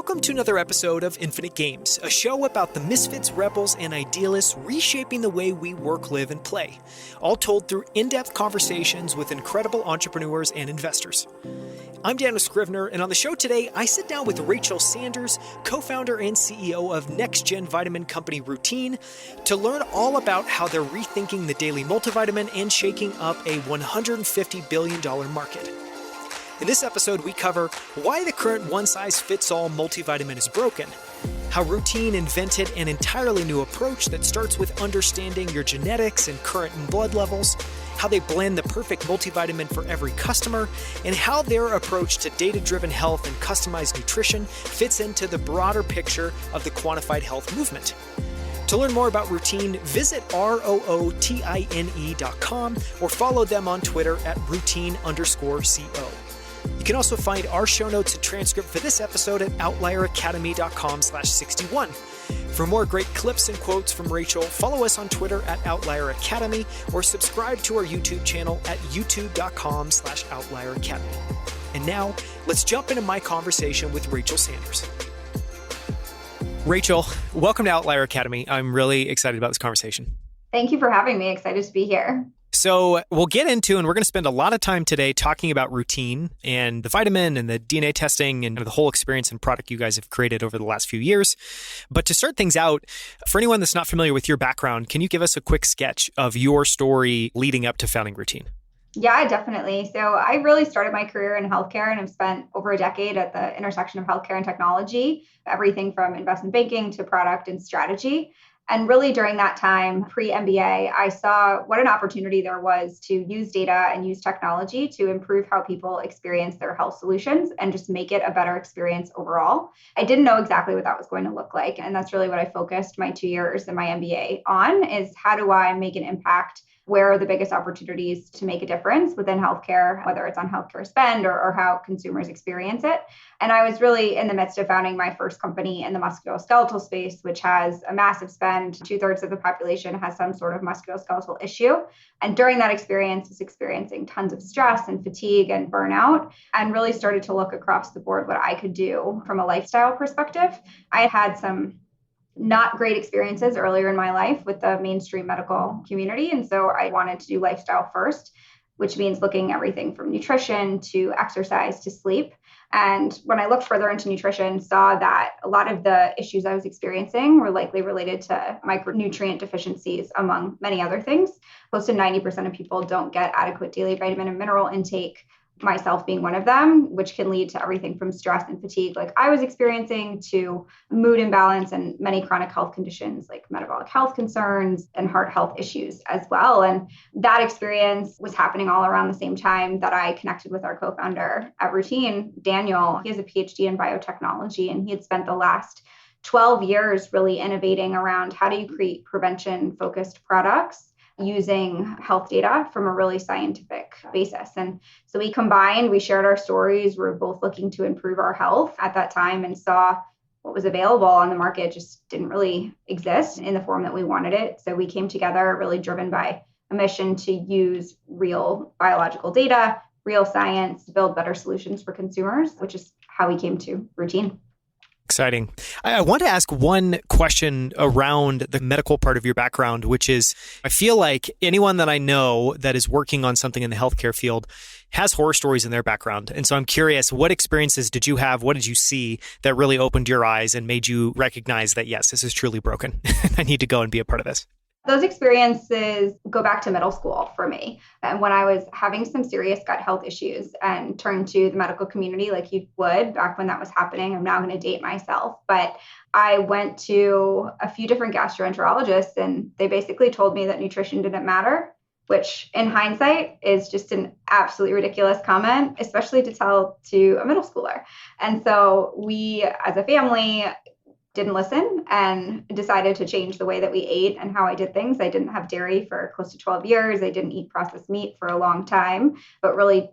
Welcome to another episode of Infinite Games, a show about the misfits, rebels, and idealists reshaping the way we work, live, and play, all told through in-depth conversations with incredible entrepreneurs and investors. I'm Daniel Scrivener, and on the show today, I sit down with Rachel Sanders, co-founder and CEO of next-gen vitamin company Rootine, to learn all about how they're rethinking the daily multivitamin and shaking up a $150 billion market. In this episode, we cover why the current one-size-fits-all multivitamin is broken, how Rootine invented an entirely new approach that starts with understanding your genetics and current and blood levels, how they blend the perfect multivitamin for every customer, and how their approach to data-driven health and customized nutrition fits into the broader picture of the quantified health movement. To learn more about Rootine, visit rootine.com or follow them on Twitter at routine_co. You can also find our show notes and transcript for this episode at outlieracademy.com/61. For more great clips and quotes from Rachel, follow us on Twitter at Outlier Academy or subscribe to our YouTube channel at youtube.com/Outlier Academy. And now, let's jump into my conversation with Rachel Sanders. Rachel, welcome to Outlier Academy. I'm really excited about this conversation. Thank you for having me. Excited to be here. So we'll get into, and we're going to spend a lot of time today talking about Rootine and the vitamin and the DNA testing and the whole experience and product you guys have created over the last few years. But to start things out, for anyone that's not familiar with your background, can you give us a quick sketch of your story leading up to founding Rootine? Yeah, definitely. So I really started my career in healthcare and have spent over a decade at the intersection of healthcare and technology, everything from investment banking to product and strategy. And really during that time, pre-MBA, I saw what an opportunity there was to use data and use technology to improve how people experience their health solutions and just make it a better experience overall. I didn't know exactly what that was going to look like. And that's really what I focused my 2 years in my MBA on, is how do I make an impact? Where are the biggest opportunities to make a difference within healthcare, whether it's on healthcare spend or how consumers experience it. And I was really in the midst of founding my first company in the musculoskeletal space, which has a massive spend. 2/3 of the population has some sort of musculoskeletal issue. And during that experience, was experiencing tons of stress and fatigue and burnout, and really started to look across the board what I could do from a lifestyle perspective. I had some not great experiences earlier in my life with the mainstream medical community. And so I wanted to do lifestyle first, which means looking at everything from nutrition to exercise to sleep. And when I looked further into nutrition, saw that a lot of the issues I was experiencing were likely related to micronutrient deficiencies, among many other things. Close to 90% of people don't get adequate daily vitamin and mineral intake, myself being one of them, which can lead to everything from stress and fatigue like I was experiencing to mood imbalance and many chronic health conditions like metabolic health concerns and heart health issues as well. And that experience was happening all around the same time that I connected with our co-founder at Rootine, Daniel. He has a PhD in biotechnology, and he had spent the last 12 years really innovating around how do you create prevention-focused products using health data from a really scientific basis. And so we shared our stories. We were both looking to improve our health at that time and saw what was available on the market just didn't really exist in the form that we wanted it. So we came together really driven by a mission to use real biological data, real science to build better solutions for consumers, which is how we came to Rootine. Exciting. I want to ask one question around the medical part of your background, which is, I feel like anyone that I know that is working on something in the healthcare field has horror stories in their background. And so I'm curious, what experiences did you have? What did you see that really opened your eyes and made you recognize that, yes, this is truly broken. I need to go and be a part of this? Those experiences go back to middle school for me. And when I was having some serious gut health issues and turned to the medical community like you would back when that was happening, I'm now going to date myself. But I went to a few different gastroenterologists, and they basically told me that nutrition didn't matter, which in hindsight is just an absolutely ridiculous comment, especially to tell to a middle schooler. And so we, as a family, didn't listen and decided to change the way that we ate and how I did things. I didn't have dairy for close to 12 years. I didn't eat processed meat for a long time, but really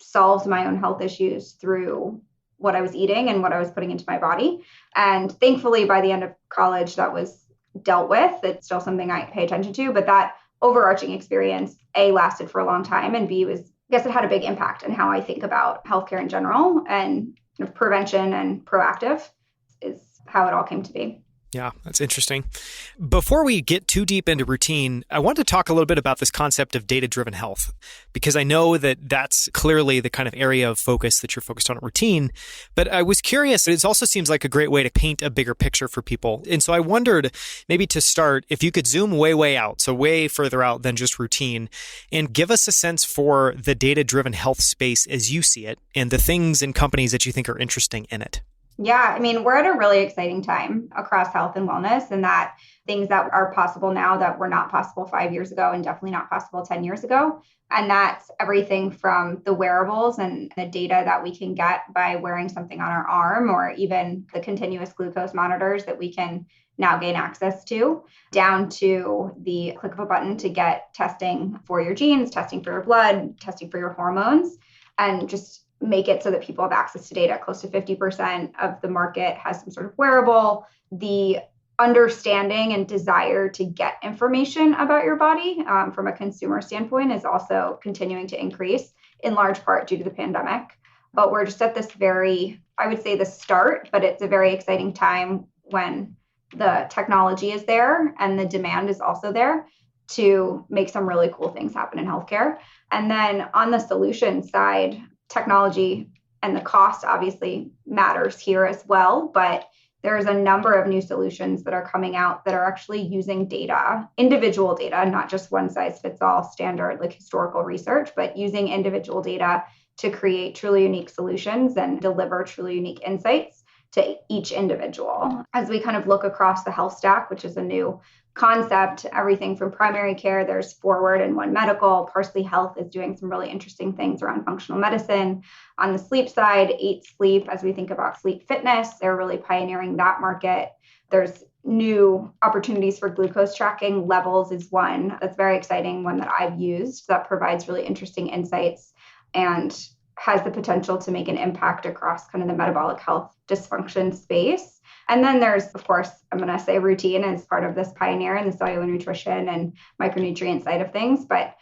solved my own health issues through what I was eating and what I was putting into my body. And thankfully, by the end of college, that was dealt with. It's still something I pay attention to, but that overarching experience, A, lasted for a long time, and B, it had a big impact on how I think about healthcare in general and prevention and proactive. is how it all came to be. Yeah, that's interesting. Before we get too deep into routine, I want to talk a little bit about this concept of data-driven health, because I know that that's clearly the kind of area of focus that you're focused on at Rootine. But I was curious, it also seems like a great way to paint a bigger picture for people. And so I wondered, maybe to start, if you could zoom way out, so way further out than just Rootine, and give us a sense for the data-driven health space as you see it and the things and companies that you think are interesting in it. Yeah, I mean, we're at a really exciting time across health and wellness, and that things that are possible now that were not possible 5 years ago and definitely not possible 10 years ago. And that's everything from the wearables and the data that we can get by wearing something on our arm, or even the continuous glucose monitors that we can now gain access to, down to the click of a button to get testing for your genes, testing for your blood, testing for your hormones, and just make it so that people have access to data. Close to 50% of the market has some sort of wearable. The understanding and desire to get information about your body from a consumer standpoint is also continuing to increase, in large part due to the pandemic. But we're just at this very, I would say the start, but it's a very exciting time when the technology is there and the demand is also there to make some really cool things happen in healthcare. And then on the solution side, technology and the cost obviously matters here as well, but there's a number of new solutions that are coming out that are actually using data, individual data, not just one size fits all standard like historical research, but using individual data to create truly unique solutions and deliver truly unique insights to each individual. As we kind of look across the health stack, which is a new concept, everything from primary care, there's Forward and One Medical. Parsley Health is doing some really interesting things around functional medicine. On the sleep side, 8 Sleep, as we think about sleep fitness, they're really pioneering that market. There's new opportunities for glucose tracking. Levels is one that's very exciting, one that I've used that provides really interesting insights and has the potential to make an impact across kind of the metabolic health dysfunction space. And then there's, of course, I'm going to say Rootine as part of this pioneer in the cellular nutrition and micronutrient side of things. But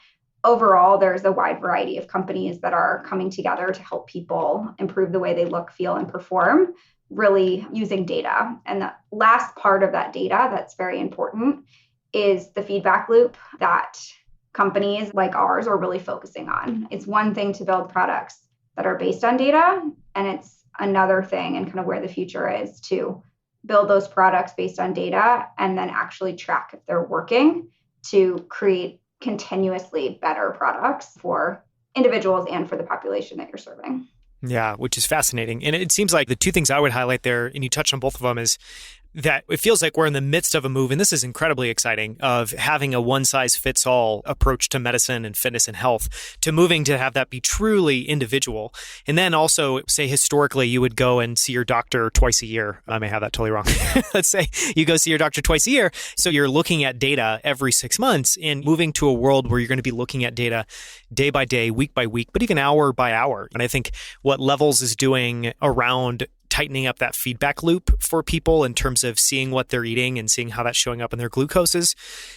overall, there's a wide variety of companies that are coming together to help people improve the way they look, feel, and perform, really using data. And the last part of that data that's very important is the feedback loop that companies like ours are really focusing on. It's one thing to build products that are based on data, and it's another thing, and kind of where the future is, to build those products based on data and then actually track if they're working to create continuously better products for individuals and for the population that you're serving. Yeah, which is fascinating. And it seems like the two things I would highlight there, and you touched on both of them, is that it feels like we're in the midst of a move, and this is incredibly exciting, of having a one-size-fits-all approach to medicine and fitness and health, to moving to have that be truly individual. And then also, say historically, you would go and see your doctor twice a year. I may have that totally wrong. Let's say you go see your doctor twice a year. So you're looking at data every 6 months, and moving to a world where you're going to be looking at data day by day, week by week, but even hour by hour. And I think what Levels is doing around tightening up that feedback loop for people in terms of seeing what they're eating and seeing how that's showing up in their glucoses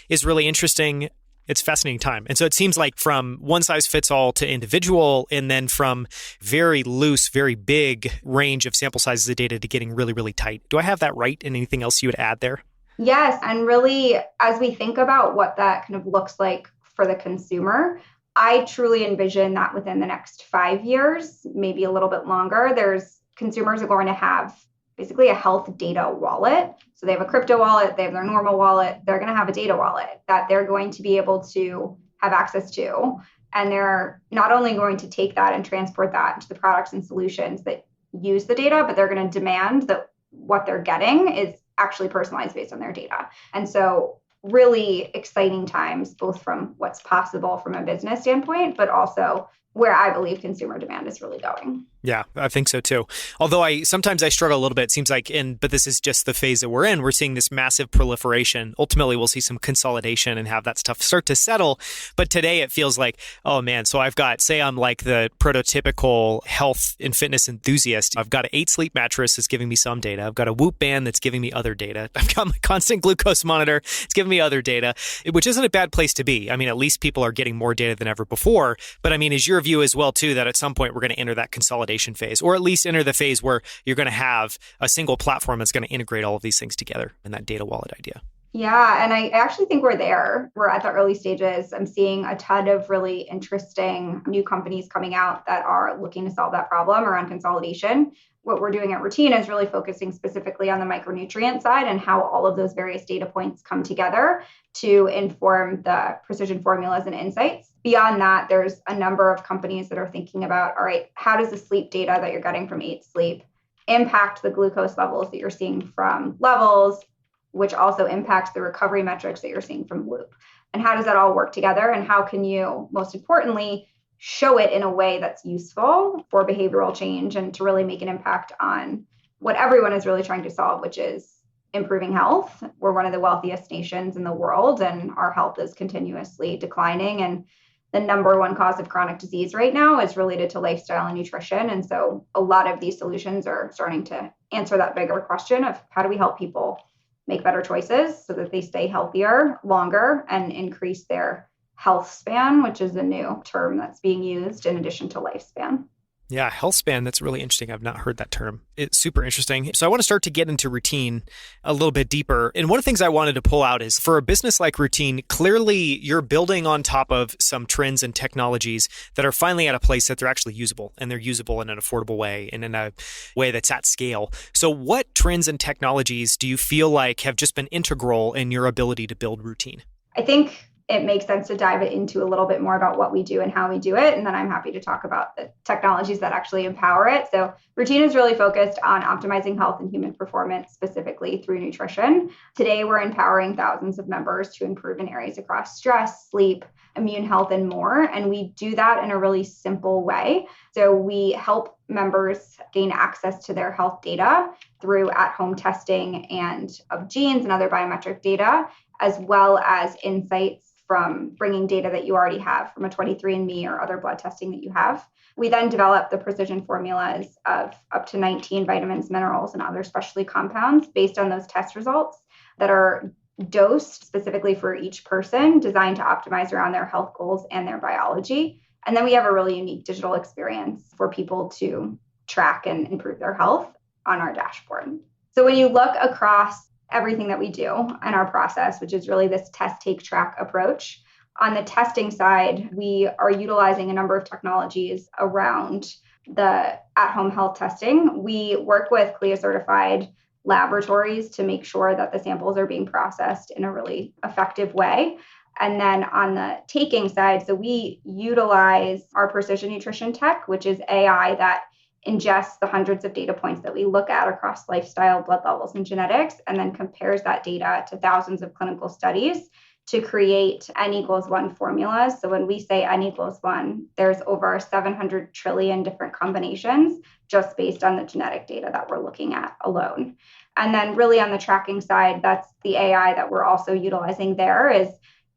is really interesting. It's a fascinating time. And so it seems like from one size fits all to individual, and then from very loose, very big range of sample sizes of data to getting really, really tight. Do I have that right? And anything else you would add there? Yes. And really, as we think about what that kind of looks like for the consumer, I truly envision that within the next 5 years, maybe a little bit longer, consumers are going to have basically a health data wallet. So they have a crypto wallet, they have their normal wallet, they're going to have a data wallet that they're going to be able to have access to. And they're not only going to take that and transport that into the products and solutions that use the data, but they're going to demand that what they're getting is actually personalized based on their data. And so really exciting times, both from what's possible from a business standpoint, but also where I believe consumer demand is really going. Yeah, I think so too. Although sometimes I struggle a little bit. It seems like but this is just the phase that we're in. We're seeing this massive proliferation. Ultimately, we'll see some consolidation and have that stuff start to settle. But today it feels like, oh man, so I've got, say I'm like the prototypical health and fitness enthusiast. I've got an 8 Sleep mattress that's giving me some data. I've got a Whoop band that's giving me other data. I've got my constant glucose monitor. It's giving me other data, which isn't a bad place to be. I mean, at least people are getting more data than ever before. But I mean, is your view as well too, that at some point we're going to enter that consolidation validation phase, or at least enter the phase where you're going to have a single platform that's going to integrate all of these things together in that data wallet idea? Yeah, and I actually think we're there. We're at the early stages. I'm seeing a ton of really interesting new companies coming out that are looking to solve that problem around consolidation. What we're doing at Routine is really focusing specifically on the micronutrient side and how all of those various data points come together to inform the precision formulas and insights. Beyond that, there's a number of companies that are thinking about, all right, how does the sleep data that you're getting from 8Sleep impact the glucose levels that you're seeing from Levels, which also impacts the recovery metrics that you're seeing from Loop? And how does that all work together? And how can you, most importantly, show it in a way that's useful for behavioral change and to really make an impact on what everyone is really trying to solve, which is improving health. We're one of the wealthiest nations in the world, and our health is continuously declining. And the number one cause of chronic disease right now is related to lifestyle and nutrition. And so a lot of these solutions are starting to answer that bigger question of how do we help people make better choices so that they stay healthier longer and increase their health span, which is a new term that's being used in addition to lifespan. Yeah, health span, that's really interesting. I've not heard that term. It's super interesting. So I want to start to get into Routine a little bit deeper. And one of the things I wanted to pull out is for a business like Routine, clearly you're building on top of some trends and technologies that are finally at a place that they're actually usable, and they're usable in an affordable way and in a way that's at scale. So what trends and technologies do you feel like have just been integral in your ability to build Routine? I think it makes sense to dive into a little bit more about what we do and how we do it. And then I'm happy to talk about the technologies that actually empower it. So Routine is really focused on optimizing health and human performance, specifically through nutrition. Today, we're empowering thousands of members to improve in areas across stress, sleep, immune health, and more. And we do that in a really simple way. So we help members gain access to their health data through at-home testing and of genes and other biometric data, as well as insights from bringing data that you already have from a 23andMe or other blood testing that you have. We then develop the precision formulas of up to 19 vitamins, minerals, and other specialty compounds based on those test results that are dosed specifically for each person, designed to optimize around their health goals and their biology. And then we have a really unique digital experience for people to track and improve their health on our dashboard. So when you look across everything that we do in our process, which is really this test, take, track approach. On the testing side, we are utilizing a number of technologies around the at-home health testing. We work with CLIA-certified laboratories to make sure that the samples are being processed in a really effective way. And then on the taking side, so we utilize our precision nutrition tech, which is AI that ingests the hundreds of data points that we look at across lifestyle, blood levels, and genetics, and then compares that data to thousands of clinical studies to create N=1 formulas. So when we say N=1, there's over 700 trillion different combinations just based on the genetic data that we're looking at alone. And then really on the tracking side, that's the AI that we're also utilizing there. Is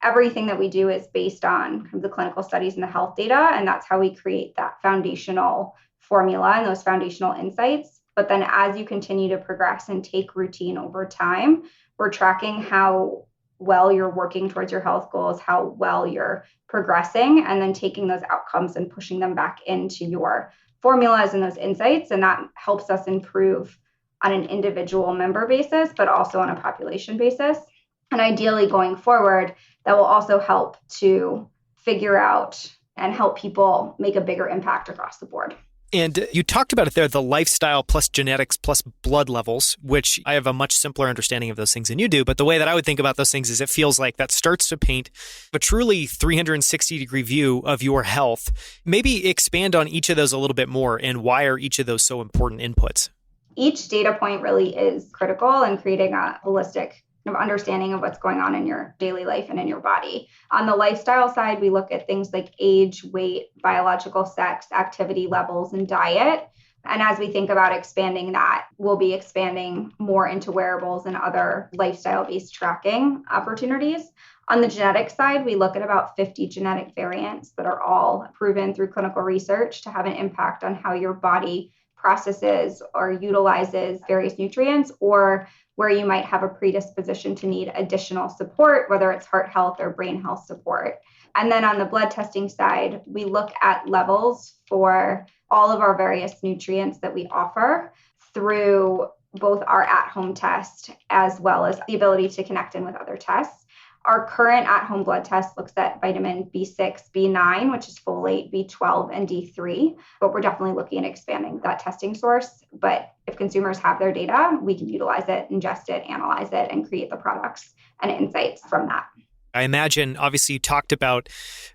everything that we do is based on the clinical studies and the health data, and that's how we create that foundational formula and those foundational insights. But then as you continue to progress and take Routine over time, we're tracking how well you're working towards your health goals, how well you're progressing, and then taking those outcomes and pushing them back into your formulas and those insights. And that helps us improve on an individual member basis, but also on a population basis. And ideally going forward, that will also help to figure out and help people make a bigger impact across the board. And you talked about it there, the lifestyle plus genetics plus blood levels, which I have a much simpler understanding of those things than you do. But the way that I would think about those things is it feels like that starts to paint a truly 360-degree view of your health. Maybe expand on each of those a little bit more and why are each of those so important inputs? Each data point really is critical in creating a holistic understanding of what's going on in your daily life and in your body. On the lifestyle side, we look at things like age, weight, biological sex, activity levels, and diet. And as we think about expanding that, we'll be expanding more into wearables and other lifestyle-based tracking opportunities. On the genetic side, we look at about 50 genetic variants that are all proven through clinical research to have an impact on how your body processes or utilizes various nutrients, or where you might have a predisposition to need additional support, whether it's heart health or brain health support. And then on the blood testing side, we look at levels for all of our various nutrients that we offer through both our at-home test as well as the ability to connect in with other tests. Our current at-home blood test looks at vitamin B6, B9, which is folate, B12, and D3, but we're definitely looking at expanding that testing source. But if consumers have their data, we can utilize it, ingest it, analyze it, and create the products and insights from that. I imagine, obviously, you talked about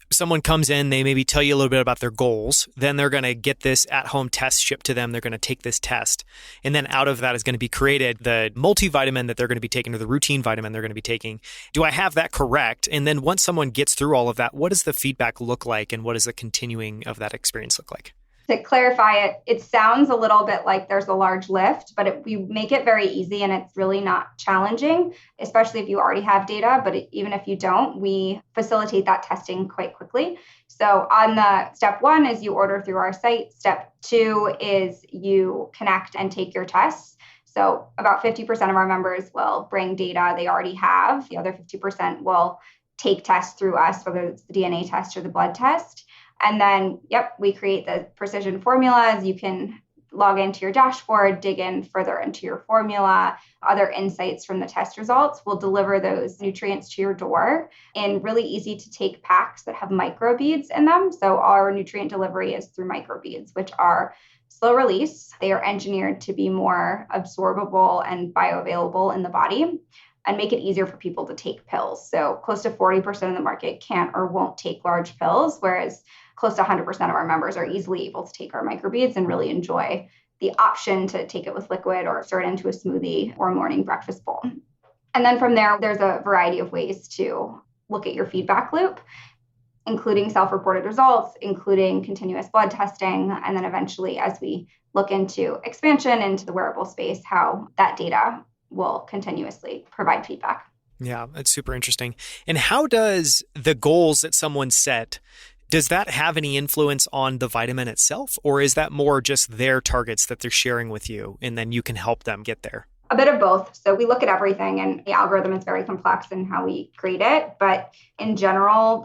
someone comes in, they maybe tell you a little bit about their goals. Then they're going to get this at-home test shipped to them. They're going to take this test. And then out of that is going to be created the multivitamin that they're going to be taking or the routine vitamin they're going to be taking. Do I have that correct? And then once someone gets through all of that, what does the feedback look like? And what does the continuing of that experience look like? To clarify it, it sounds a little bit like there's a large lift, but we make it very easy and it's really not challenging, especially if you already have data. But even if you don't, we facilitate that testing quite quickly. So on the step 1 is you order through our site. Step 2 is you connect and take your tests. So about 50% of our members will bring data they already have. The other 50% will take tests through us, whether it's the DNA test or the blood test. And then, we create the precision formulas. You can log into your dashboard, dig in further into your formula, other insights from the test results. We'll deliver those nutrients to your door in really easy to take packs that have microbeads in them. So our nutrient delivery is through microbeads, which are slow release. They are engineered to be more absorbable and bioavailable in the body and make it easier for people to take pills. So close to 40% of the market can't or won't take large pills, whereas close to 100% of our members are easily able to take our microbeads and really enjoy the option to take it with liquid or stir it into a smoothie or a morning breakfast bowl. And then from there, there's a variety of ways to look at your feedback loop, including self-reported results, including continuous blood testing, and then eventually, as we look into expansion into the wearable space, how that data will continuously provide feedback. Yeah, that's super interesting. And how does the goals that someone set, does that have any influence on the vitamin itself? Or is that more just their targets that they're sharing with you and then you can help them get there? A bit of both. So we look at everything and the algorithm is very complex in how we create it. But in general,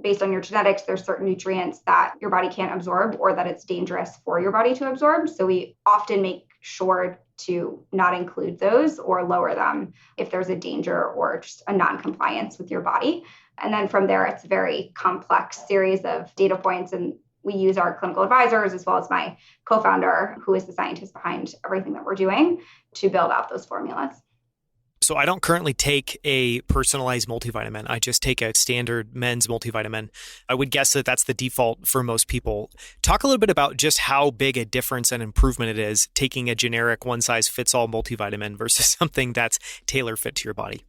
based on your genetics, there's certain nutrients that your body can't absorb or that it's dangerous for your body to absorb. So we often make sure to not include those or lower them if there's a danger or just a non-compliance with your body. And then from there, it's a very complex series of data points. And we use our clinical advisors as well as my co-founder, who is the scientist behind everything that we're doing, to build out those formulas. So I don't currently take a personalized multivitamin. I just take a standard men's multivitamin. I would guess that that's the default for most people. Talk a little bit about just how big a difference and improvement it is taking a generic one-size-fits-all multivitamin versus something that's tailor-fit to your body.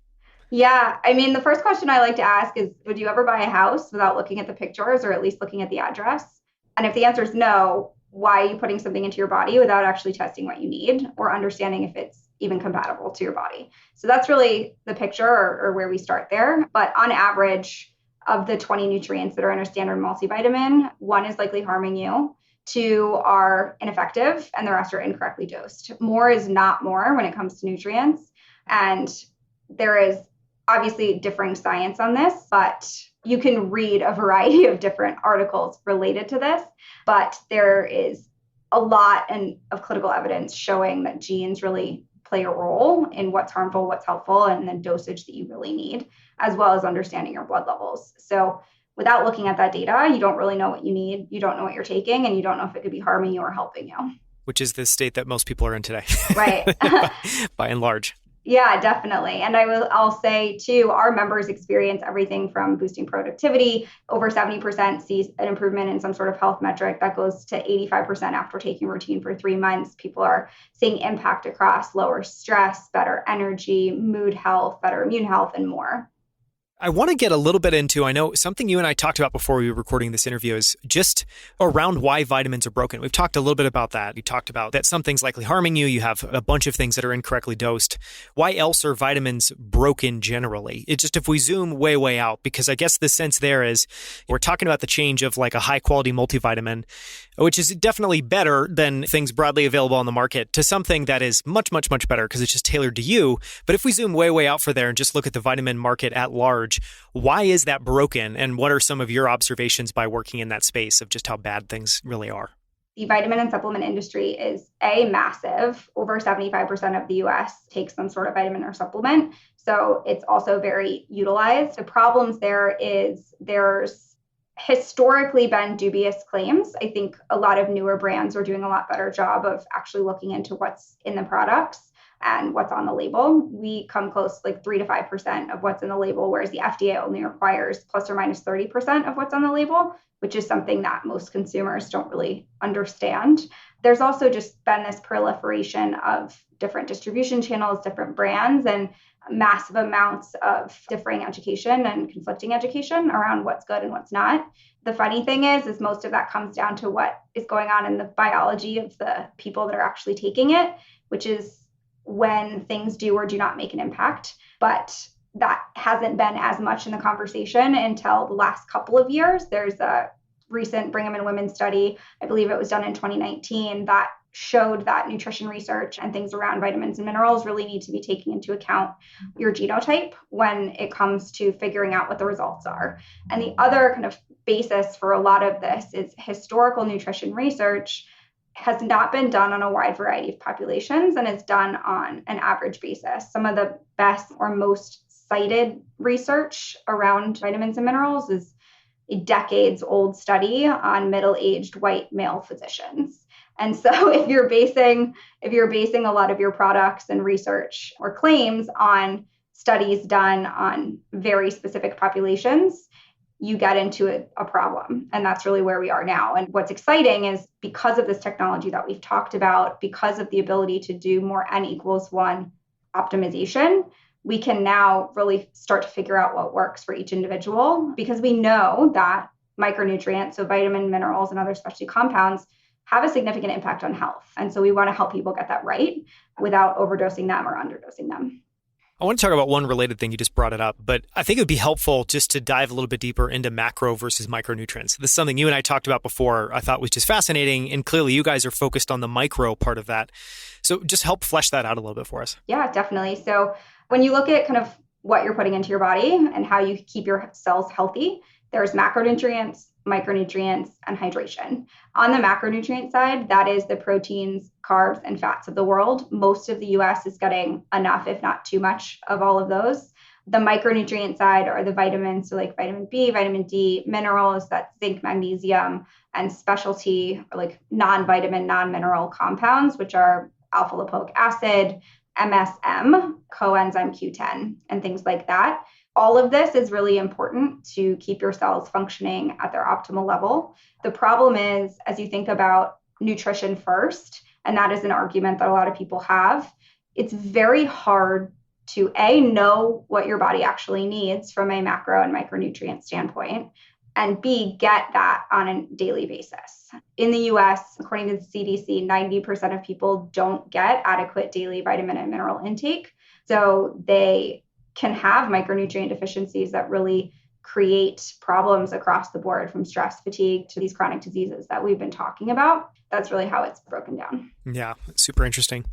Yeah. I mean, the first question I like to ask is, would you ever buy a house without looking at the pictures or at least looking at the address? And if the answer is no, why are you putting something into your body without actually testing what you need or understanding if it's even compatible to your body? So that's really the picture or where we start there. But on average, of the 20 nutrients that are in a standard multivitamin, 1 is likely harming you, 2 are ineffective, and the rest are incorrectly dosed. More is not more when it comes to nutrients. And there is obviously differing science on this, but you can read a variety of different articles related to this. But there is a lot of clinical evidence showing that genes really play a role in what's harmful, what's helpful, and the dosage that you really need, as well as understanding your blood levels. So without looking at that data, you don't really know what you need, you don't know what you're taking, and you don't know if it could be harming you or helping you. Which is the state that most people are in today. Right. by and large. Yeah, definitely. And I'll say too, our members experience everything from boosting productivity. Over 70% sees an improvement in some sort of health metric that goes to 85% after taking Rootine for 3 months. People are seeing impact across lower stress, better energy, mood health, better immune health, and more. I want to get a little bit into, I know something you and I talked about before we were recording this interview is just around why vitamins are broken. We've talked a little bit about that. We talked about that some things likely harming you. You have a bunch of things that are incorrectly dosed. Why else are vitamins broken generally? It's just if we zoom way, way out, because I guess the sense there is we're talking about the change of like a high quality multivitamin, which is definitely better than things broadly available on the market, to something that is much, much, much better because it's just tailored to you. But if we zoom way, way out for there and just look at the vitamin market at large, large. Why is that broken? And what are some of your observations by working in that space of just how bad things really are? The vitamin and supplement industry is massive. Over 75% of the US takes some sort of vitamin or supplement. So it's also very utilized. The problems there's historically been dubious claims. I think a lot of newer brands are doing a lot better job of actually looking into what's in the products and what's on the label. We come close like 3 to 5% of what's in the label, whereas the FDA only requires plus or minus 30% of what's on the label, which is something that most consumers don't really understand. There's also just been this proliferation of different distribution channels, different brands, and massive amounts of differing education and conflicting education around what's good and what's not. The funny thing is most of that comes down to what is going on in the biology of the people that are actually taking it, which is when things do or do not make an impact. But that hasn't been as much in the conversation until the last couple of years. There's a recent Brigham and Women's study, I believe it was done in 2019, that showed that nutrition research and things around vitamins and minerals really need to be taking into account your genotype when it comes to figuring out what the results are. And the other kind of basis for a lot of this is historical nutrition research has not been done on a wide variety of populations and is done on an average basis. Some of the best or most cited research around vitamins and minerals is a decades-old study on middle-aged white male physicians. And so if you're basing a lot of your products and research or claims on studies done on very specific populations, you get into a problem. And that's really where we are now. And what's exciting is because of this technology that we've talked about, because of the ability to do more N=1 optimization, we can now really start to figure out what works for each individual, because we know that micronutrients, so vitamin, minerals, and other specialty compounds, have a significant impact on health. And so we want to help people get that right without overdosing them or underdosing them. I want to talk about one related thing. You just brought it up, but I think it would be helpful just to dive a little bit deeper into macro versus micronutrients. This is something you and I talked about before. I thought was just fascinating. And clearly you guys are focused on the micro part of that. So just help flesh that out a little bit for us. Yeah, definitely. So when you look at kind of what you're putting into your body and how you keep your cells healthy, there's macronutrients, micronutrients, and hydration. On the macronutrient side, that is the proteins, carbs, and fats of the world. Most of the US is getting enough, if not too much, of all of those. The micronutrient side are the vitamins, so like vitamin B, vitamin D, minerals, that's zinc, magnesium, and specialty, or like non-vitamin, non-mineral compounds, which are alpha lipoic acid, MSM, coenzyme Q10, and things like that. All of this is really important to keep your cells functioning at their optimal level. The problem is, as you think about nutrition first, and that is an argument that a lot of people have, it's very hard to know what your body actually needs from a macro and micronutrient standpoint, and B, get that on a daily basis. In the US, according to the CDC, 90% of people don't get adequate daily vitamin and mineral intake. So they can have micronutrient deficiencies that really create problems across the board, from stress, fatigue to these chronic diseases that we've been talking about. That's really how it's broken down. Yeah, super interesting.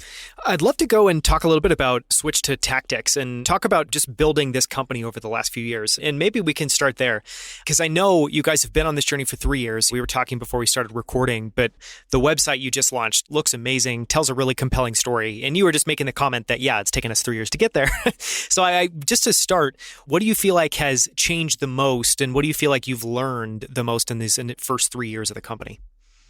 I'd love to go and talk a little bit about switch to tactics and talk about just building this company over the last few years. And maybe we can start there, because I know you guys have been on this journey for 3 years. We were talking before we started recording, but the website you just launched looks amazing, tells a really compelling story. And you were just making the comment that, yeah, it's taken us 3 years to get there. So I just to start, what do you feel like has changed the most? And what do you feel like you've learned the most in the first 3 years of the company?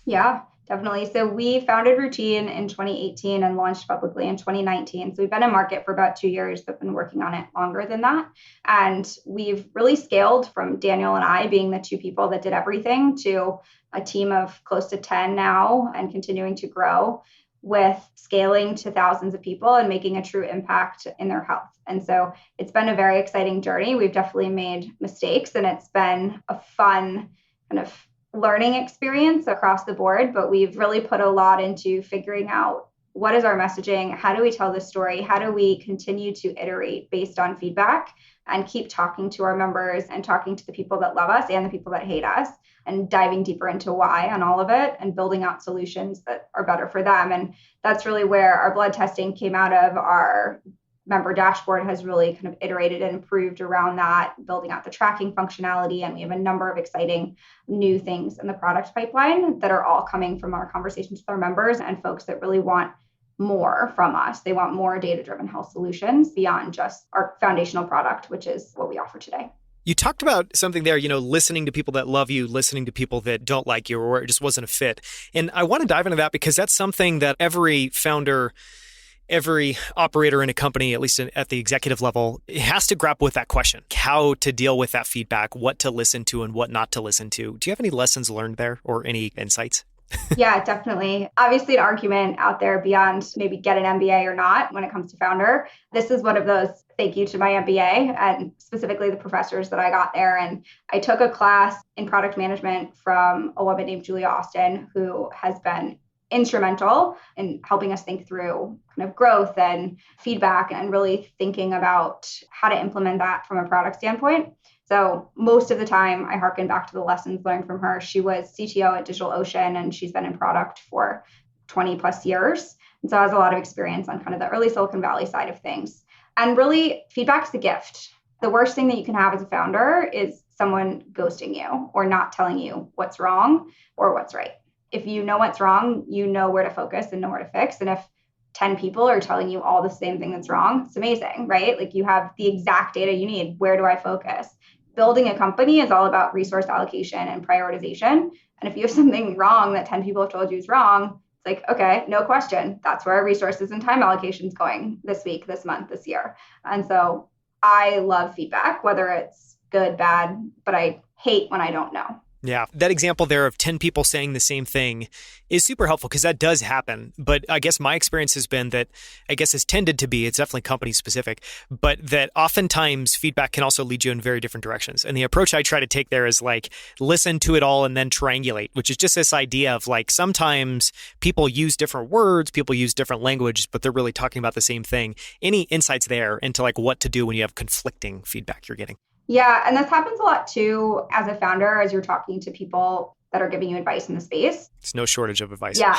Yeah, definitely. So we founded Rootine in 2018 and launched publicly in 2019. So we've been in market for about 2 years, but been working on it longer than that. And we've really scaled from Daniel and I being the two people that did everything to a team of close to 10 now and continuing to grow, with scaling to thousands of people and making a true impact in their health. And so it's been a very exciting journey. We've definitely made mistakes, and it's been a fun kind of learning experience across the board, but we've really put a lot into figuring out what is our messaging, how do we tell this story, how do we continue to iterate based on feedback and keep talking to our members and talking to the people that love us and the people that hate us, and diving deeper into why on all of it and building out solutions that are better for them. And that's really where our blood testing came out of. Our member dashboard has really kind of iterated and improved around that, building out the tracking functionality. And we have a number of exciting new things in the product pipeline that are all coming from our conversations with our members and folks that really want more from us. They want more data-driven health solutions beyond just our foundational product, which is what we offer today. You talked about something there, listening to people that love you, listening to people that don't like you, or it just wasn't a fit. And I want to dive into that because that's something that every founder, every operator in a company, at least at the executive level, has to grapple with that question, how to deal with that feedback, what to listen to and what not to listen to. Do you have any lessons learned there or any insights? Yeah, definitely. Obviously, an argument out there beyond maybe get an MBA or not when it comes to founder. This is one of those, thank you to my MBA and specifically the professors that I got there. And I took a class in product management from a woman named Julia Austin, who has been instrumental in helping us think through kind of growth and feedback and really thinking about how to implement that from a product standpoint. So most of the time I harken back to the lessons learned from her. She was CTO at DigitalOcean and she's been in product for 20 plus years. And so has a lot of experience on kind of the early Silicon Valley side of things. And really feedback's the gift. The worst thing that you can have as a founder is someone ghosting you or not telling you what's wrong or what's right. If you know what's wrong, you know where to focus and know where to fix. And if 10 people are telling you all the same thing that's wrong, it's amazing, right? Like you have the exact data you need. Where do I focus? Building a company is all about resource allocation and prioritization. And if you have something wrong that 10 people have told you is wrong, it's like, okay, no question. That's where our resources and time allocation is going this week, this month, this year. And so I love feedback, whether it's good, bad, but I hate when I don't know. Yeah, that example there of 10 people saying the same thing is super helpful because that does happen. But I guess my experience has been that, I guess it's tended to be, it's definitely company specific, but that oftentimes feedback can also lead you in very different directions. And the approach I try to take there is like, listen to it all and then triangulate, which is just this idea of like, sometimes people use different words, people use different language, but they're really talking about the same thing. Any insights there into like what to do when you have conflicting feedback you're getting? Yeah, and this happens a lot too as a founder, as you're talking to people that are giving you advice in the space. It's no shortage of advice. Yeah.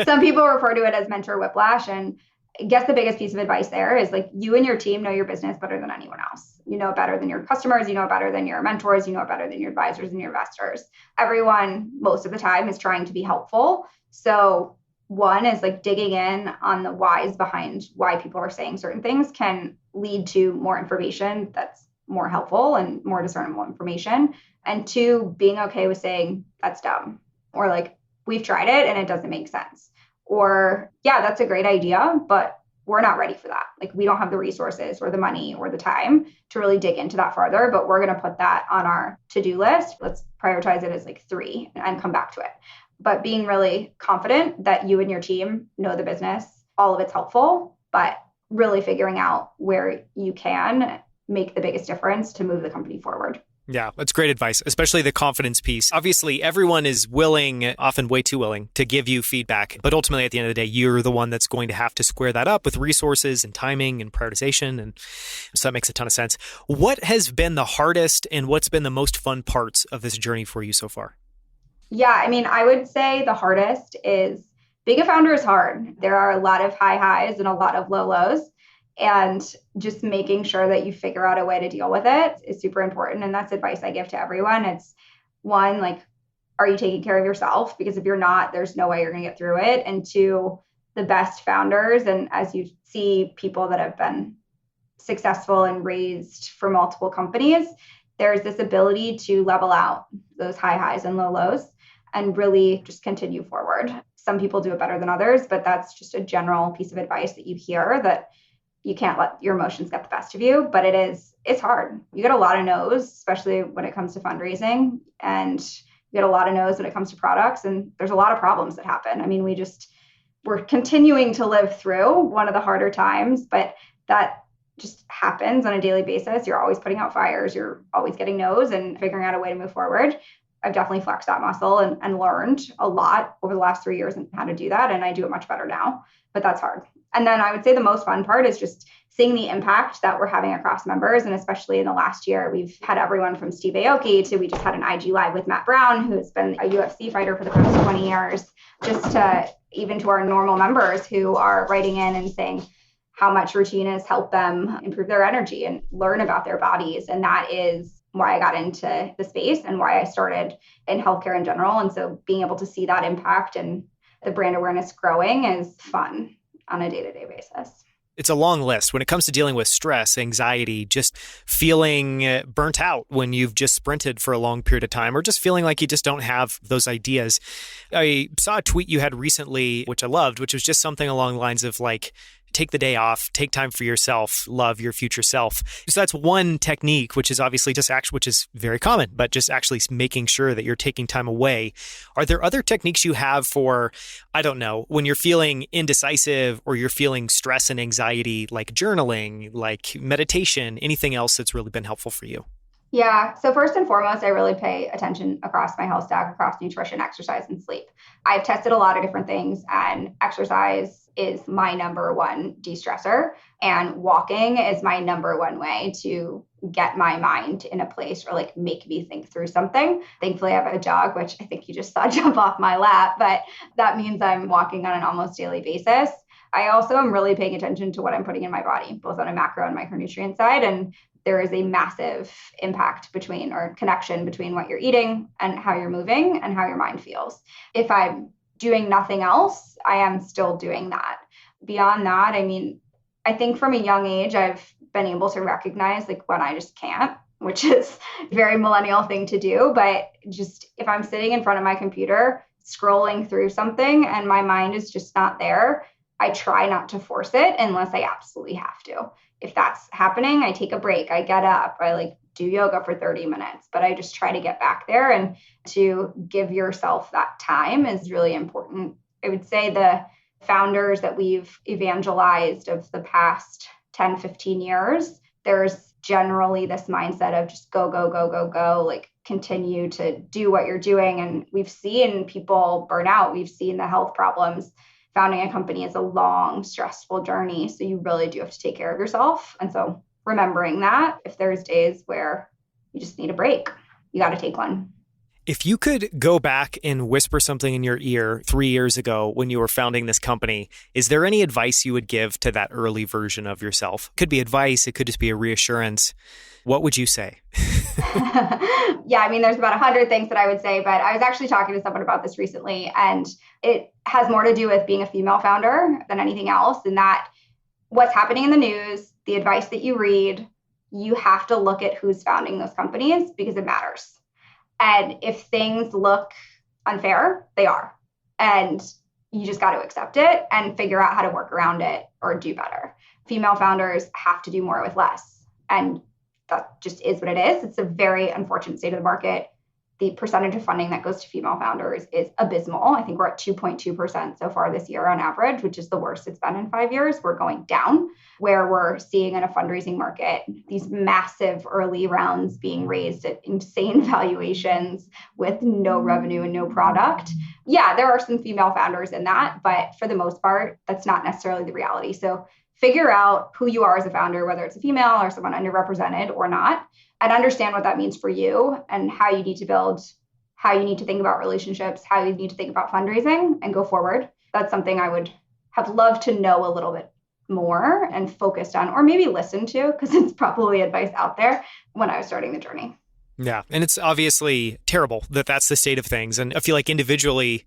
Some people refer to it as mentor whiplash. And I guess the biggest piece of advice there is like you and your team know your business better than anyone else. You know it better than your customers. You know it better than your mentors. You know it better than your advisors and your investors. Everyone, most of the time, is trying to be helpful. So one is like digging in on the whys behind why people are saying certain things can lead to more information that's more helpful and more discernible information. And two, being okay with saying that's dumb or like we've tried it and it doesn't make sense. Or yeah, that's a great idea, but we're not ready for that. Like we don't have the resources or the money or the time to really dig into that further, but we're going to put that on our to-do list. Let's prioritize it as like 3 and come back to it. But being really confident that you and your team know the business, all of it's helpful, but really figuring out where you can make the biggest difference to move the company forward. Yeah, that's great advice, especially the confidence piece. Obviously, everyone is willing, often way too willing, to give you feedback. But ultimately, at the end of the day, you're the one that's going to have to square that up with resources and timing and prioritization. And so that makes a ton of sense. What has been the hardest and what's been the most fun parts of this journey for you so far? Yeah, I mean, I would say the hardest is being a founder is hard. There are a lot of high highs and a lot of low lows. And just making sure that you figure out a way to deal with it is super important. And that's advice I give to everyone. It's one, like, are you taking care of yourself? Because if you're not, there's no way you're going to get through it. And two, the best founders, and as you see people that have been successful and raised for multiple companies, there's this ability to level out those high highs and low lows and really just continue forward. Some people do it better than others, but that's just a general piece of advice that you hear, that you can't let your emotions get the best of you, but it's hard. You get a lot of no's, especially when it comes to fundraising, and you get a lot of no's when it comes to products. And there's a lot of problems that happen. I mean, we're continuing to live through one of the harder times, but that just happens on a daily basis. You're always putting out fires. You're always getting no's and figuring out a way to move forward. I've definitely flexed that muscle and learned a lot over the last 3 years on how to do that. And I do it much better now, but that's hard. And then I would say the most fun part is just seeing the impact that we're having across members. And especially in the last year, we've had everyone from Steve Aoki to, we just had an IG Live with Matt Brown, who has been a UFC fighter for the past 20 years, just to even to our normal members who are writing in and saying, how much Routine has helped them improve their energy and learn about their bodies. And that is why I got into the space and why I started in healthcare in general. And so being able to see that impact and the brand awareness growing is fun on a day-to-day basis. It's a long list when it comes to dealing with stress, anxiety, just feeling burnt out when you've just sprinted for a long period of time, or just feeling like you just don't have those ideas. I saw a tweet you had recently, which I loved, which was just something along the lines of like, take the day off, take time for yourself, love your future self. So that's one technique, which is obviously which is very common, but just actually making sure that you're taking time away. Are there other techniques you have for, I don't know, when you're feeling indecisive or you're feeling stress and anxiety, like journaling, like meditation, anything else that's really been helpful for you? Yeah. So first and foremost, I really pay attention across my health stack, across nutrition, exercise, and sleep. I've tested a lot of different things, and exercise is my number one de-stressor, and walking is my number one way to get my mind in a place or like make me think through something. Thankfully, I have a dog, which I think you just saw jump off my lap, but that means I'm walking on an almost daily basis. I also am really paying attention to what I'm putting in my body, both on a macro and micronutrient side. And there is a massive impact or connection between what you're eating and how you're moving and how your mind feels. If I'm doing nothing else, I am still doing that. Beyond that, I think from a young age, I've been able to recognize like when I just can't, which is a very millennial thing to do. But just if I'm sitting in front of my computer, scrolling through something and my mind is just not there, I try not to force it unless I absolutely have to. If that's happening, I take a break, I get up, I do yoga for 30 minutes, but I just try to get back there, and to give yourself that time is really important. I would say the founders that we've evangelized of the past 10, 15 years, there's generally this mindset of just go, go, go, go, go, like continue to do what you're doing. And we've seen people burn out. We've seen the health problems. Founding a company is a long, stressful journey. So you really do have to take care of yourself. And so remembering that if there's days where you just need a break, you got to take one. If you could go back and whisper something in your ear 3 years ago when you were founding this company, is there any advice you would give to that early version of yourself? It could be advice. It could just be a reassurance. What would you say? Yeah, there's about 100 things that I would say, but I was actually talking to someone about this recently, and it has more to do with being a female founder than anything else. And that what's happening in the news, the advice that you read, you have to look at who's founding those companies because it matters. And if things look unfair, they are. And you just got to accept it and figure out how to work around it or do better. Female founders have to do more with less. And that just is what it is. It's a very unfortunate state of the market. The percentage of funding that goes to female founders is abysmal. I think we're at 2.2% so far this year on average, which is the worst it's been in 5 years. We're going down, where we're seeing in a fundraising market these massive early rounds being raised at insane valuations with no revenue and no product. Yeah, there are some female founders in that, but for the most part, that's not necessarily the reality. So figure out who you are as a founder, whether it's a female or someone underrepresented or not, and understand what that means for you and how you need to build, how you need to think about relationships, how you need to think about fundraising and go forward. That's something I would have loved to know a little bit more and focused on, or maybe listen to, because it's probably advice out there when I was starting the journey. Yeah. And it's obviously terrible that that's the state of things. And I feel like individually,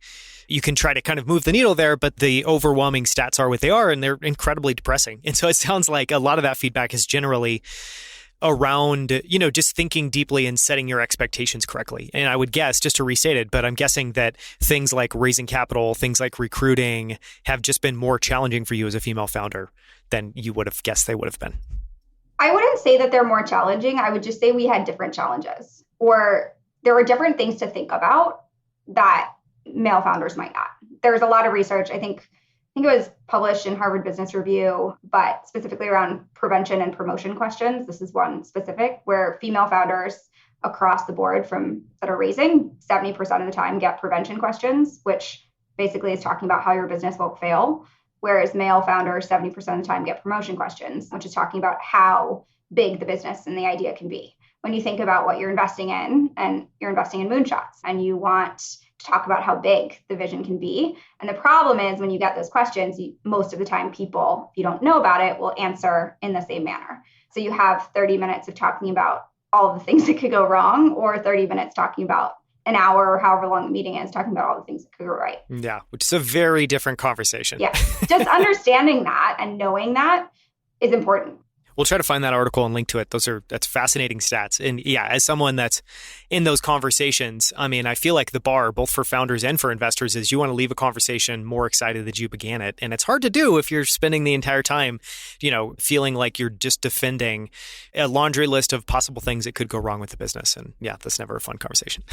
you can try to kind of move the needle there, but the overwhelming stats are what they are, and they're incredibly depressing. And so it sounds like a lot of that feedback is generally around, just thinking deeply and setting your expectations correctly. And I would guess, just to restate it, but I'm guessing that things like raising capital, things like recruiting have just been more challenging for you as a female founder than you would have guessed they would have been. I wouldn't say that they're more challenging. I would just say we had different challenges, or there were different things to think about that male founders might not. There's a lot of research. I think it was published in Harvard Business Review, but specifically around prevention and promotion questions. This is one specific where female founders across the board that are raising 70% of the time get prevention questions, which basically is talking about how your business won't fail. Whereas male founders 70% of the time get promotion questions, which is talking about how big the business and the idea can be. When you think about what you're investing in, and you're investing in moonshots, and you want to talk about how big the vision can be. And the problem is when you get those questions, most of the time people, if you don't know about it, will answer in the same manner. So you have 30 minutes of talking about all of the things that could go wrong, or 30 minutes talking about an hour or however long the meeting is, talking about all the things that could go right. Yeah, which is a very different conversation. Yeah, just understanding that and knowing that is important. We'll try to find that article and link to it. That's fascinating stats. And yeah, as someone that's in those conversations, I mean, I feel like the bar, both for founders and for investors, is you want to leave a conversation more excited that you began it. And it's hard to do if you're spending the entire time, feeling like you're just defending a laundry list of possible things that could go wrong with the business. And yeah, that's never a fun conversation.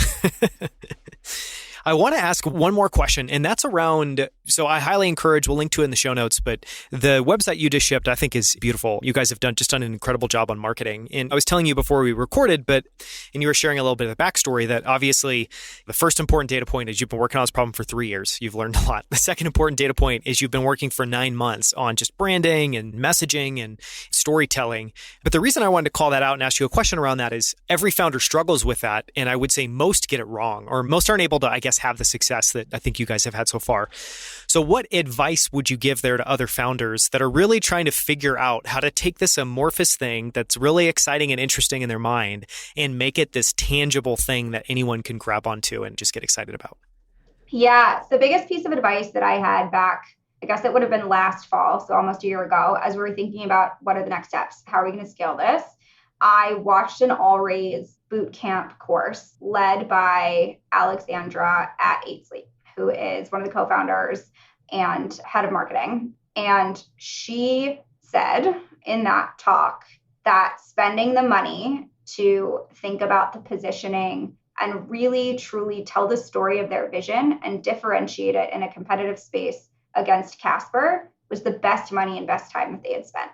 I want to ask one more question, and that's around, so I highly encourage, we'll link to it in the show notes, but the website you just shipped, I think is beautiful. You guys have done an incredible job on marketing. And I was telling you before we recorded, and you were sharing a little bit of the backstory that obviously the first important data point is you've been working on this problem for 3 years. You've learned a lot. The second important data point is you've been working for 9 months on just branding and messaging and storytelling. But the reason I wanted to call that out and ask you a question around that is every founder struggles with that. And I would say most get it wrong, or most aren't able to, I guess, have the success that I think you guys have had so far. So what advice would you give there to other founders that are really trying to figure out how to take this amorphous thing that's really exciting and interesting in their mind and make it this tangible thing that anyone can grab onto and just get excited about? Yeah, the biggest piece of advice that I had back, I guess it would have been last fall, so almost a year ago, as we were thinking about what are the next steps, how are we going to scale this? I watched an all-raise boot camp course led by Alexandra at 8 Sleep, who is one of the co-founders and head of marketing. And she said in that talk that spending the money to think about the positioning and really truly tell the story of their vision and differentiate it in a competitive space against Casper was the best money and best time that they had spent.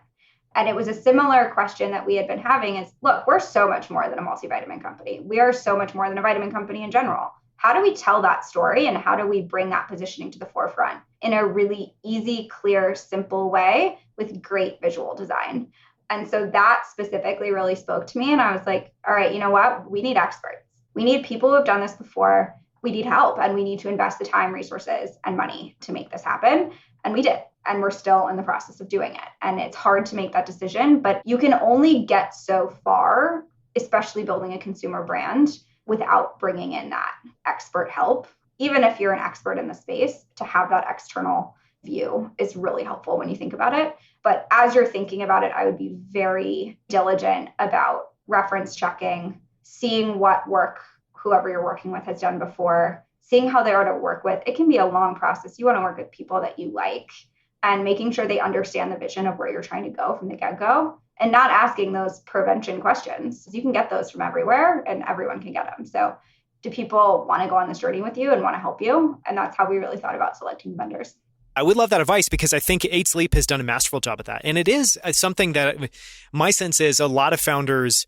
And it was a similar question that we had been having is, look, we're so much more than a multivitamin company. We are so much more than a vitamin company in general. How do we tell that story and how do we bring that positioning to the forefront in a really easy, clear, simple way with great visual design? And so that specifically really spoke to me. And I was like, all right, you know what? We need experts. We need people who have done this before. We need help and we need to invest the time, resources, and money to make this happen. And we did. And we're still in the process of doing it. And it's hard to make that decision, but you can only get so far, especially building a consumer brand, without bringing in that expert help. Even if you're an expert in the space, to have that external view is really helpful when you think about it. But as you're thinking about it, I would be very diligent about reference checking, seeing what work whoever you're working with has done before, seeing how they are to work with. It can be a long process. You want to work with people that you like and making sure they understand the vision of where you're trying to go from the get-go and not asking those prevention questions. You can get those from everywhere and everyone can get them. So do people want to go on this journey with you and want to help you? And that's how we really thought about selecting vendors. I would love that advice because I think 8 Sleep has done a masterful job at that. And it is something that my sense is a lot of founders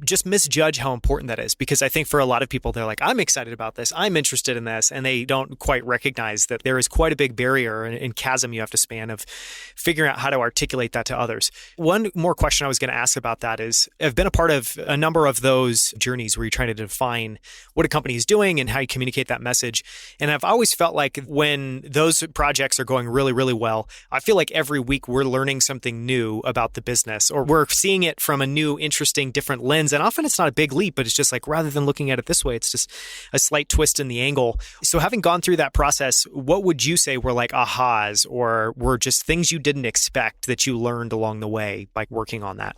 just misjudge how important that is, because I think for a lot of people, they're like, I'm excited about this, I'm interested in this, and they don't quite recognize that there is quite a big barrier and chasm you have to span of figuring out how to articulate that to others. One more question I was going to ask about that is, I've been a part of a number of those journeys where you're trying to define what a company is doing and how you communicate that message. And I've always felt like when those projects are going really, really well, I feel like every week we're learning something new about the business, or we're seeing it from a new, interesting, different lens. And often it's not a big leap, but it's just like, rather than looking at it this way, it's just a slight twist in the angle. So having gone through that process, what would you say were like ahas, or were just things you didn't expect that you learned along the way by working on that?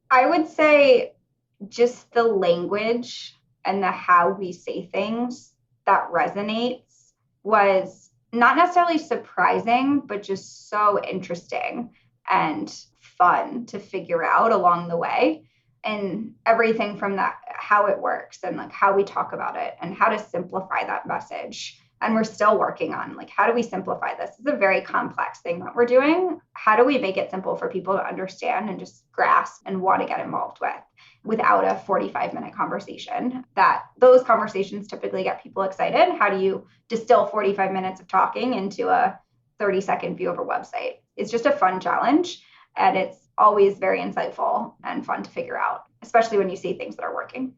I would say just the language and the how we say things that resonates was not necessarily surprising, but just so interesting and fun to figure out along the way. And everything from that, how it works and like how we talk about it and how to simplify that message. And we're still working on like, how do we simplify this? It's a very complex thing that we're doing. How do we make it simple for people to understand and just grasp and want to get involved with without a 45-minute conversation? That those conversations typically get people excited. How do you distill 45 minutes of talking into a 30-second view of a website? It's just a fun challenge. And it's always very insightful and fun to figure out, especially when you see things that are working.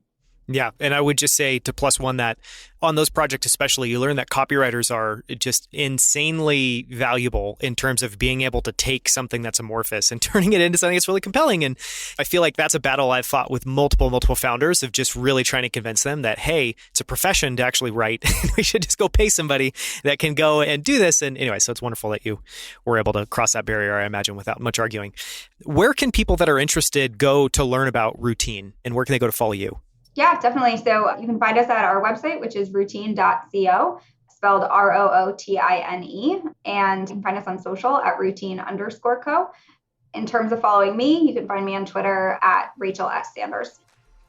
Yeah. And I would just say to plus one that on those projects, especially, you learn that copywriters are just insanely valuable in terms of being able to take something that's amorphous and turning it into something that's really compelling. And I feel like that's a battle I've fought with multiple founders of just really trying to convince them that, hey, it's a profession to actually write. We should just go pay somebody that can go and do this. And anyway, so it's wonderful that you were able to cross that barrier, I imagine, without much arguing. Where can people that are interested go to learn about Rootine, and where can they go to follow you? Yeah, definitely. So you can find us at our website, which is rootine.co, spelled Rootine. And you can find us on social at routine_co. In terms of following me, you can find me on Twitter at Rachel S. Sanders.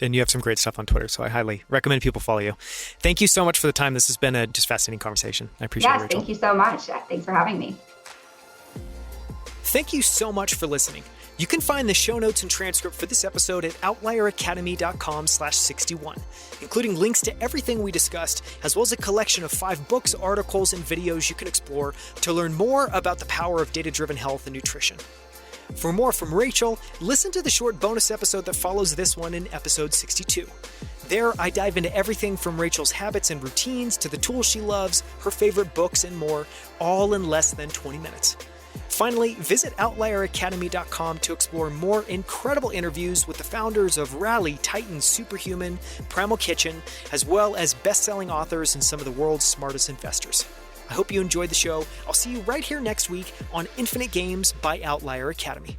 And you have some great stuff on Twitter, so I highly recommend people follow you. Thank you so much for the time. This has been a just fascinating conversation. I appreciate it, Rachel. Yes, thank you so much. Thanks for having me. Thank you so much for listening. You can find the show notes and transcript for this episode at outlieracademy.com/61, including links to everything we discussed, as well as a collection of 5 books, articles, and videos you can explore to learn more about the power of data-driven health and nutrition. For more from Rachel, listen to the short bonus episode that follows this one in episode 62. There, I dive into everything from Rachel's habits and routines to the tools she loves, her favorite books, and more, all in less than 20 minutes. Finally, visit outlieracademy.com to explore more incredible interviews with the founders of Rally, Titan, Superhuman, Primal Kitchen, as well as best-selling authors and some of the world's smartest investors. I hope you enjoyed the show. I'll see you right here next week on Infinite Games by Outlier Academy.